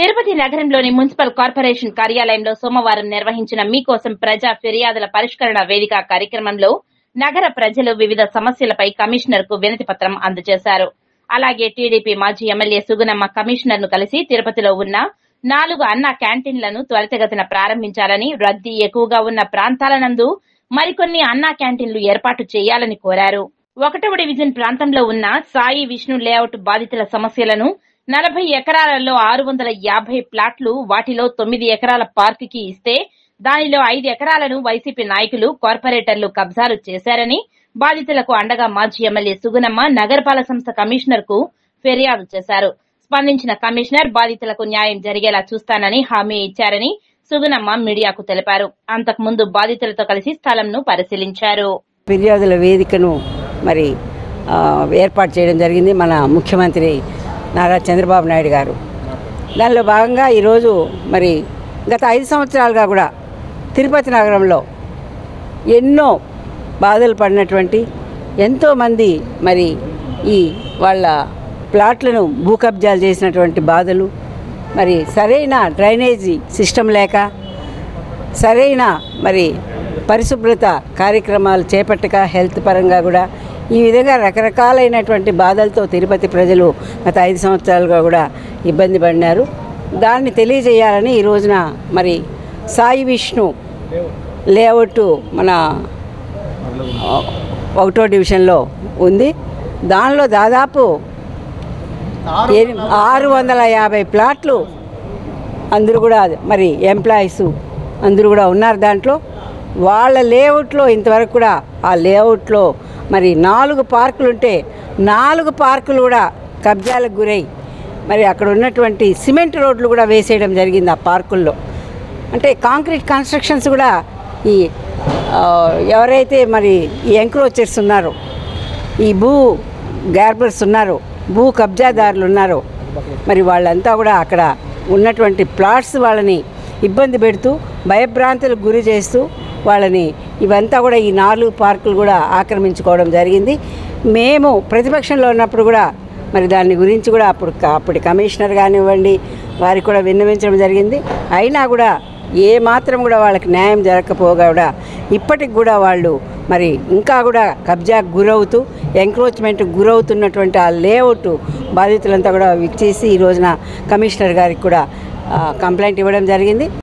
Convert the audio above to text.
తిరుపతి నగరంలోని municipal corporation కార్యాలయంలో సోమవారం నిర్వహించిన మీకోసం ప్రజా ఫిర్యాదుల పరిష్కరణ వేదిక కార్యక్రమంలో నగర ప్రజలు వివిధ సమస్యలపై కమిషనర్ కు వినతి పత్రం అందజేశారు. అలాగే టీడీపీ మాజీ ఎమ్మెల్యే సుగుణమ్మ కమిషనర్ ను కలిసి తిరుపతిలో ఉన్న 4 అన్న క్యాంటీన్లను త్వరితగతిన ప్రారంభించాలని, రద్దీ ఎక్కువగా ఉన్న ప్రాంతాల నందు మరికొన్ని అన్నా క్యాంటీన్లు ఏర్పాటు చేయాలని కోరారు. 1వ డివిజన్ ప్రాంతంలో ఉన్న సాయి విష్ణు లేఅవుట్ బాధితుల సమస్యలను 40 ఎకరాలలో 650 ప్లాట్లు, వాటిలో 9 ఎకరాల పార్క్ కి ఇస్తే దానిలో 5 ఎకరాలను వైసీపీ నాయకులు, కార్పొరేటర్లు కబ్జాలు చేశారని బాధితులకు అండగా మాజీ ఎమ్మెల్యే సుగుణమ్మ నగరపాలక సంస్థ కమిషనర్ కు ఫిర్యాదు చేశారు. స్పందించిన కమిషనర్ బాధితులకు న్యాయం జరిగేలా చూస్తానని హామీ ఇచ్చారని సుగుణమ్మ మీడియాకు తెలిపారు. అంతకుముందు బాధితులతో కలిసి స్థలంను పరిశీలించారు. ఫిర్యాదుల వేదికను మరి ఏర్పాటు చేయడం జరిగింది మన ముఖ్యమంత్రి నారా చంద్రబాబు నాయుడు గారు. దానిలో భాగంగా ఈరోజు మరి గత 5 సంవత్సరాలుగా కూడా తిరుపతి నగరంలో ఎన్నో బాధలు పడినటువంటి ఎంతోమంది మరి ఈ వాళ్ళ ప్లాట్లను భూ కబ్జాలు చేసినటువంటి బాధలు, మరి సరైన డ్రైనేజీ సిస్టమ్ లేక, సరైన మరి పరిశుభ్రత కార్యక్రమాలు చేపట్టక, హెల్త్ పరంగా కూడా ఈ విధంగా రకరకాలైనటువంటి బాధలతో తిరుపతి ప్రజలు గత 5 సంవత్సరాలుగా కూడా ఇబ్బంది పడినారు. దాన్ని తెలియజేయాలని ఈ రోజున మరి సాయి విష్ణు లేఅవుట్ మన 1వ డివిజన్లో ఉంది. దానిలో దాదాపు 650 ప్లాట్లు, అందరూ కూడా మరి ఎంప్లాయీస్ అందరూ కూడా ఉన్నారు. దాంట్లో వాళ్ళ లేఅవుట్లో ఇంతవరకు కూడా ఆ లేఅవుట్లో మరి 4 పార్కులు ఉంటే 4 పార్కులు కూడా కబ్జాలకు గురై మరి అక్కడ ఉన్నటువంటి సిమెంట్ రోడ్లు కూడా వేసేయడం జరిగింది ఆ పార్కుల్లో. అంటే కాంక్రీట్ కన్స్ట్రక్షన్స్ కూడా ఈ ఎవరైతే మరి ఈ ఎంక్రోచర్స్ ఉన్నారో, ఈ భూ గ్యార్బర్స్ ఉన్నారో, భూ కబ్జాదారులు ఉన్నారో, మరి వాళ్ళంతా కూడా అక్కడ ఉన్నటువంటి ప్లాట్స్ వాళ్ళని ఇబ్బంది పెడుతూ, భయభ్రాంతులకు గురి చేస్తూ వాళ్ళని ఇవంతా కూడా ఈ 4 పార్కులు కూడా ఆక్రమించుకోవడం జరిగింది. మేము ప్రతిపక్షంలో ఉన్నప్పుడు కూడా మరి దాని గురించి కూడా అప్పుడు కమిషనర్ కానివ్వండి వారికి కూడా విన్నవించడం జరిగింది. అయినా కూడా ఏ మాత్రం కూడా వాళ్ళకి న్యాయం జరగకపోగా కూడా ఇప్పటికి కూడా వాళ్ళు మరి ఇంకా కూడా కబ్జాకు గురవుతూ, ఎంక్రోచ్మెంట్కి గురవుతున్నటువంటి ఆ లేఅవుట్ బాధితులంతా కూడా విచ్చేసి ఈ రోజున కమిషనర్ గారికి కూడా కంప్లైంట్ ఇవ్వడం జరిగింది.